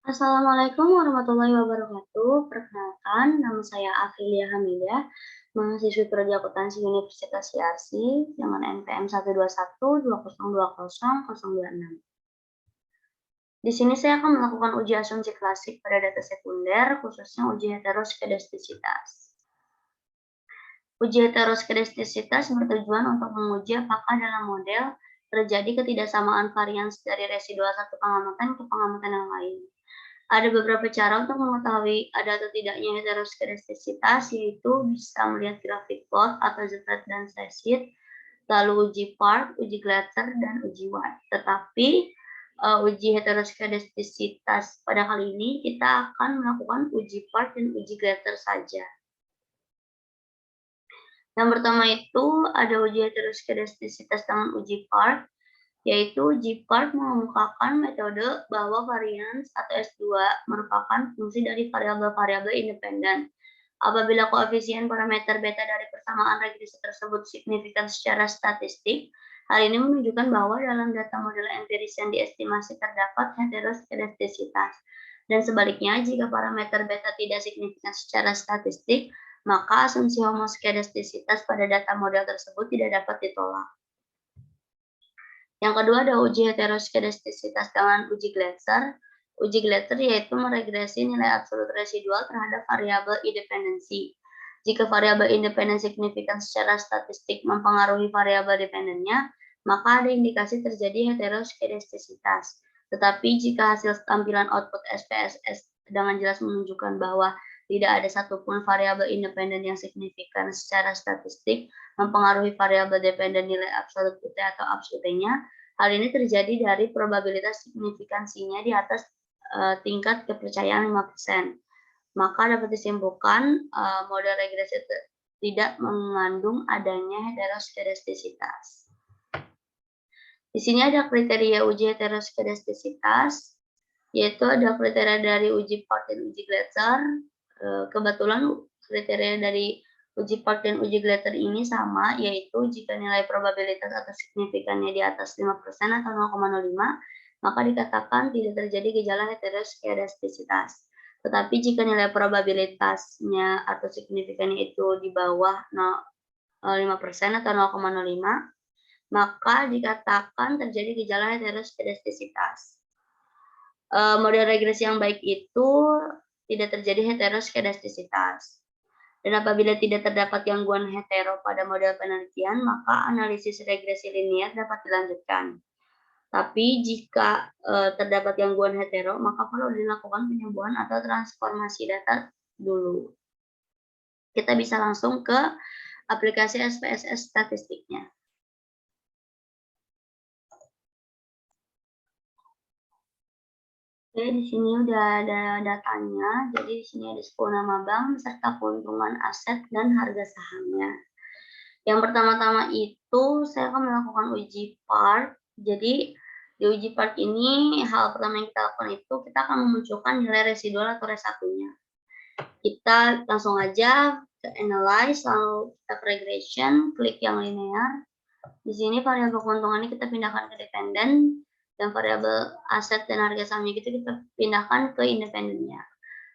Assalamualaikum warahmatullahi wabarakatuh. Perkenalkan, nama saya Afilia Hamidah, mahasiswi Prodi Akuntansi Universitas Yarsi dengan NPM 12120202026. Di sini saya akan melakukan uji asumsi klasik pada data sekunder, khususnya uji heteroskedastisitas. Uji heteroskedastisitas bertujuan untuk menguji apakah dalam model terjadi ketidaksamaan varians dari residual satu pengamatan ke pengamatan yang lain. Ada beberapa cara untuk mengetahui ada atau tidaknya heteroskedastisitas, yaitu bisa melihat grafik plot atau Zephyr dan Sessit, lalu uji Park, uji Glatzer, dan uji White. Tetapi uji heteroskedastisitas pada kali ini kita akan melakukan uji Park dan uji Glatzer saja. Yang pertama itu ada uji heteroskedastisitas dengan uji Park, yaitu uji Park mengemukakan metode bahwa varians atau S2 merupakan fungsi dari variabel-variabel independen. Apabila koefisien parameter beta dari persamaan regresi tersebut signifikan secara statistik, hal ini menunjukkan bahwa dalam data model empiris yang diestimasi terdapat heteroskedastisitas. Dan sebaliknya, jika parameter beta tidak signifikan secara statistik, maka asumsi homoskedastisitas pada data model tersebut tidak dapat ditolak. Yang kedua ada uji heteroskedastisitas dengan uji Glatzer. Uji Glatzer yaitu meregresi nilai absolut residual terhadap variabel independensi. Jika variabel independen signifikan secara statistik mempengaruhi variabel dependennya, maka ada indikasi terjadi heteroskedastisitas. Tetapi jika hasil tampilan output SPSS dengan jelas menunjukkan bahwa tidak ada satupun variabel independen yang signifikan secara statistik mempengaruhi variabel dependen nilai absolut UT atau abs UT-nya, hal ini terjadi dari probabilitas signifikansinya di atas tingkat kepercayaan 5%. Maka dapat disimpulkan model regresi tidak mengandung adanya heteroskedastisitas. Di sini ada kriteria uji heteroskedastisitas, yaitu ada kriteria dari uji Park dan uji Glatzer. Kebetulan kriteria dari uji Park dan uji Glatzer ini sama, yaitu jika nilai probabilitas atau signifikannya di atas 5% atau 0,05, maka dikatakan tidak terjadi gejala heteroskedastisitas. Tetapi jika nilai probabilitasnya atau signifikannya itu di bawah 5% atau 0,05, maka dikatakan terjadi gejala heteroskedastisitas. Model regresi yang baik itu tidak terjadi heteroskedastisitas. Dan apabila tidak terdapat gangguan hetero pada model penelitian, maka analisis regresi linear dapat dilanjutkan. Tapi jika terdapat gangguan hetero, maka perlu dilakukan penyembuhan atau transformasi data dulu. Kita bisa langsung ke aplikasi SPSS statistiknya. Oke, di sini udah ada datanya. Jadi di sini ada 10 nama bank serta keuntungan aset dan harga sahamnya. Yang pertama-tama itu saya akan melakukan uji Park. Jadi di uji Park ini hal pertama yang kita lakukan itu kita akan memunculkan nilai residual atau res1-nya. Kita langsung aja ke analyze, lalu kita ke regression, klik yang linear. Di sini variabel keuntungan ini kita pindahkan ke dependen, dan variabel aset dan harga sahamnya kita pindahkan ke independennya.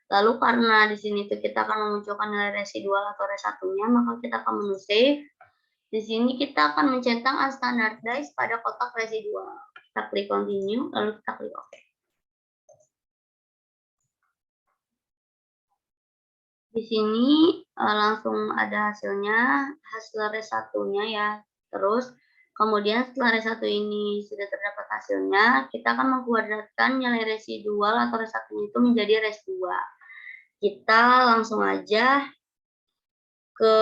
Lalu karena di sini tuh kita akan memunculkan nilai residual atau res1-nya, maka kita akan menu save. Di sini kita akan mencentang unstandardized pada kotak residual. Kita klik continue, lalu kita klik OK. Di sini langsung ada hasilnya, hasil res1-nya ya. Terus kemudian setelah res1 ini sudah terdapat hasilnya, kita akan mengkuadratkan nilai residual atau res1-nya itu menjadi res2. Kita langsung aja ke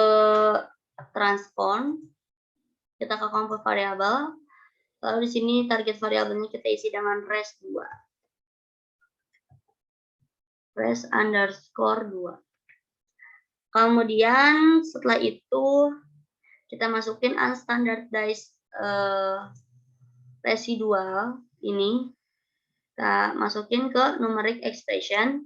transform, kita ke compute variabel, lalu di sini target variabelnya kita isi dengan res2. Res underscore 2. Kemudian setelah itu kita masukin unstandardized residual ini, kita masukin ke numeric expression,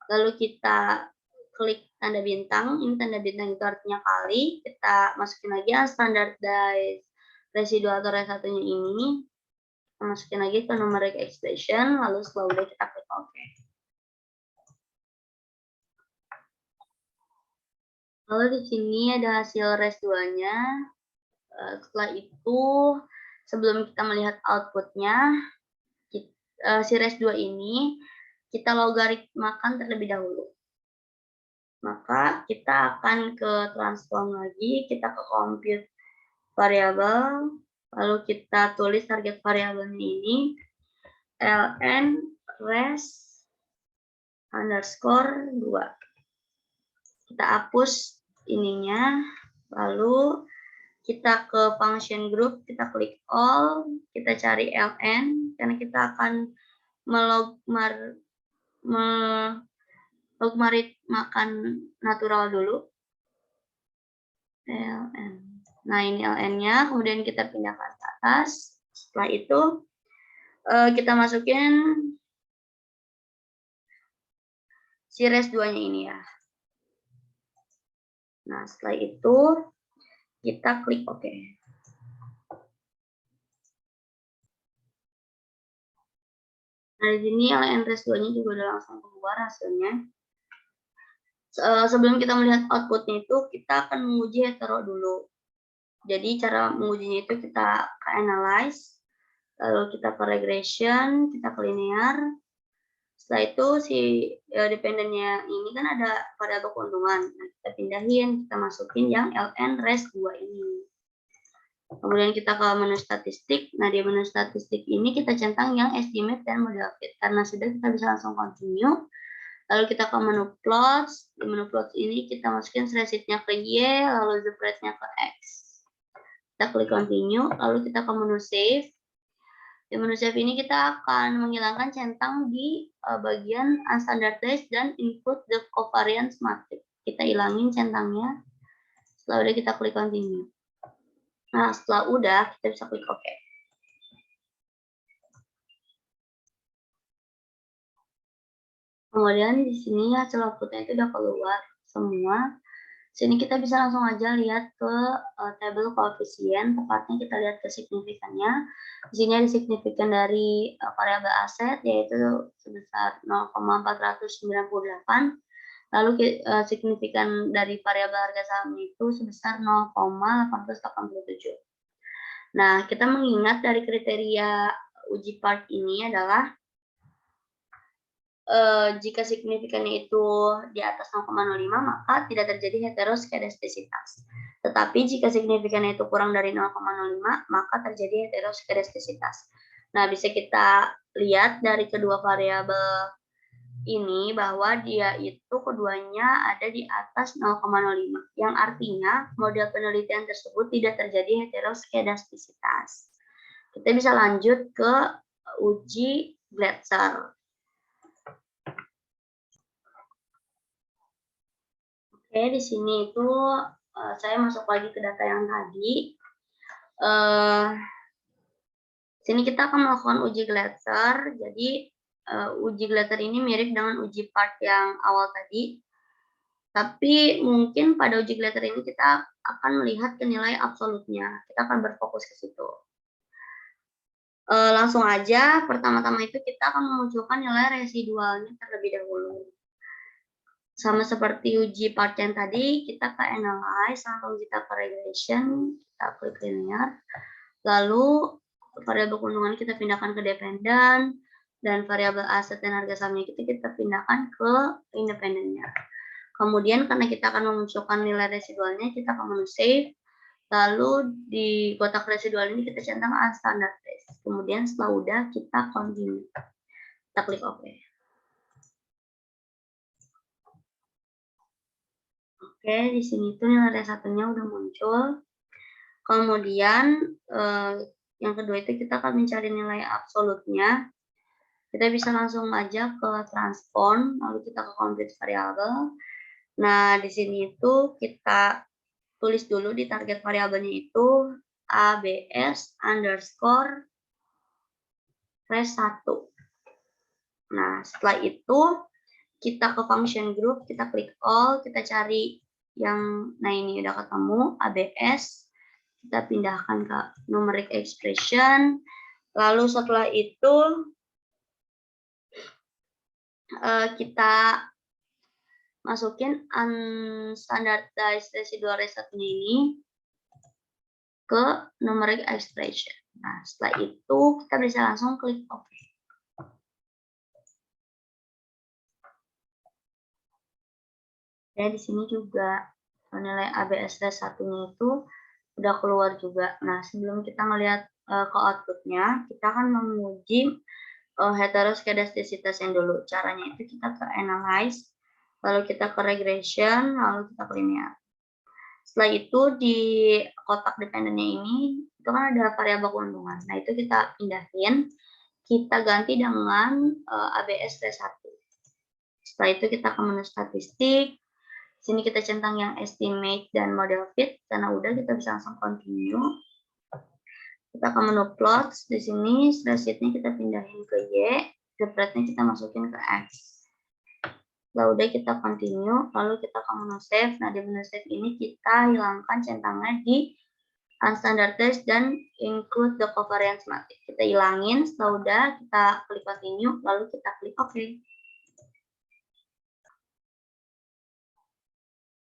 lalu kita klik tanda bintang. Ini tanda bintang itu artinya kali. Kita masukin lagi unstandardized residual atau res1-nya ini, kita masukin lagi ke numeric expression, lalu setelah udah kita klik OK. Lalu di sini ada hasil res 2-nya. Setelah itu, sebelum kita melihat output-nya, si res 2 ini kita logaritmakan terlebih dahulu. Maka kita akan ke transform lagi, kita ke compute variabel, lalu kita tulis target variabelnya ini ln res underscore 2. Kita hapus ininya, lalu kita ke function group, kita klik all, kita cari ln, karena kita akan logaritmakan natural dulu. ln. Nah, ini ln-nya, kemudian kita pindahkan ke atas. Setelah itu, kita masukin si res 2-nya ini ya. Nah, setelah itu, kita klik OK. Nah, di sini ln res 2-nya juga udah langsung keluar hasilnya. Sebelum kita melihat output-nya itu, kita akan menguji hetero dulu. Jadi, cara mengujinya itu kita ke analyze, lalu kita ke regression, kita ke linear. Setelah itu, si dependennya ini kan ada variabel keuntungan. Nah, kita pindahin, kita masukin yang ln res 2 ini. Kemudian kita ke menu statistik. Nah, di menu statistik ini kita centang yang estimate dan model fit. Karena sudah, kita bisa langsung continue. Lalu kita ke menu plots. Di menu plots ini kita masukin slashnya ke Y, lalu spread-nya ke X. Kita klik continue, lalu kita ke menu save. Di menu save ini kita akan menghilangkan centang di bagian unstandardized dan input the covariance matrix. Kita hilangin centangnya. Setelah udah kita klik continue. Nah, setelah udah kita bisa klik OK. Kemudian di sini hasil outputnya itu udah keluar semua. Sini kita bisa langsung aja lihat ke tabel koefisien, tepatnya kita lihat ke signifikannya. Di sini ada signifikan dari variabel aset yaitu sebesar 0,498. Lalu signifikan dari variabel harga saham itu sebesar 0,887. Nah, kita mengingat dari kriteria uji part ini adalah jika signifikannya itu di atas 0,05 maka tidak terjadi heteroskedastisitas. Tetapi jika signifikannya itu kurang dari 0,05 maka terjadi heteroskedastisitas. Nah, bisa kita lihat dari kedua variabel ini bahwa dia itu keduanya ada di atas 0,05, yang artinya model penelitian tersebut tidak terjadi heteroskedastisitas. Kita bisa lanjut ke uji Glatzer. Oke, di sini itu saya masuk lagi ke data yang tadi. Sini kita akan melakukan uji Glatzer. Jadi uji Glatzer ini mirip dengan uji part yang awal tadi. Tapi mungkin pada uji Glatzer ini kita akan melihat ke nilai absolutnya. Kita akan berfokus ke situ. Langsung aja, pertama-tama itu kita akan memunculkan nilai residualnya terlebih dahulu. Sama seperti uji part yang tadi, kita ke analyze, lalu kita ke regression, kita klik linear, lalu variabel keuntungan kita pindahkan ke dependent, dan variabel aset dan harga sahamnya kita pindahkan ke independennya. Kemudian karena kita akan memunculkan nilai residualnya, kita ke menu save, lalu di kotak residual ini kita centang unstandardized. Kemudian setelah udah kita continue, kita klik OK. Oke, di sini tuh nilai satunya udah muncul. Kemudian yang kedua itu kita akan mencari nilai absolutnya. Kita bisa langsung aja ke transform, lalu kita ke compute variable. Nah, di sini itu kita tulis dulu di target variabelnya itu ABS underscore res 1. Nah, setelah itu kita ke function group, kita klik all, kita cari yang, nah ini udah ketemu, ABS, kita pindahkan ke numeric expression, lalu setelah itu kita masukin unstandardized residual rate satunya ini ke numeric expression. Nah, setelah itu kita bisa langsung klik OK. Ya, di sini juga nilai ABS test satunya itu udah keluar juga. Nah, sebelum kita ngelihat ke outputnya, kita akan menguji heteroskedastisitas yang dulu. Caranya itu kita ke analyze, lalu kita ke regression, lalu kita ke linear. Setelah itu di kotak dependennya ini, itu kan ada variabel keuntungan. Nah, itu kita pindahin, kita ganti dengan ABS T1. Setelah itu kita ke menu statistik, sini kita centang yang estimate dan model fit, karena udah kita bisa langsung continue. Kita ke menu plots, di sini spreadsheet-nya kita pindahin ke Y, graph-nya kita masukin ke X. Lalu udah kita continue, lalu kita ke menu save. Nah, di menu save ini kita hilangkan centangnya di unstandardized dan include the covariance matrix. Kita hilangin, setelah udah kita klik continue, lalu kita klik OK.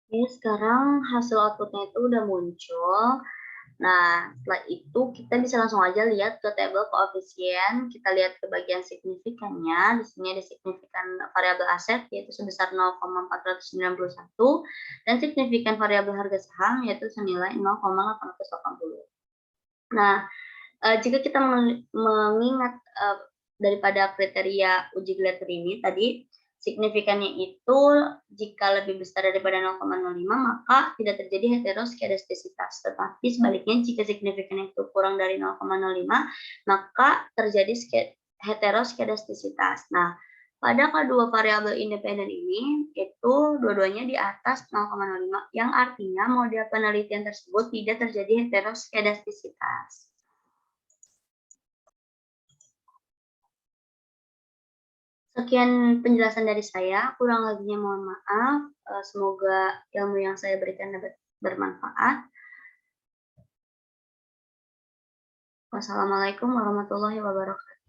Oke, sekarang hasil outputnya itu udah muncul. Nah, setelah itu kita bisa langsung aja lihat ke tabel koefisien. Kita lihat ke bagian signifikannya. Di sini ada signifikan variabel aset yaitu sebesar 0,491 dan signifikan variabel harga saham yaitu senilai 0,880. Nah, jika kita mengingat daripada kriteria uji glider ini tadi, signifikannya itu jika lebih besar daripada 0,05 maka tidak terjadi heteroskedastisitas. Tetapi sebaliknya jika signifikannya itu kurang dari 0,05 maka terjadi heteroskedastisitas. Nah, pada kedua variabel independen ini itu dua-duanya di atas 0,05 yang artinya model penelitian tersebut tidak terjadi heteroskedastisitas. Sekian penjelasan dari saya, kurang lebihnya mohon maaf. Semoga ilmu yang saya berikan dapat bermanfaat. Wassalamualaikum warahmatullahi wabarakatuh.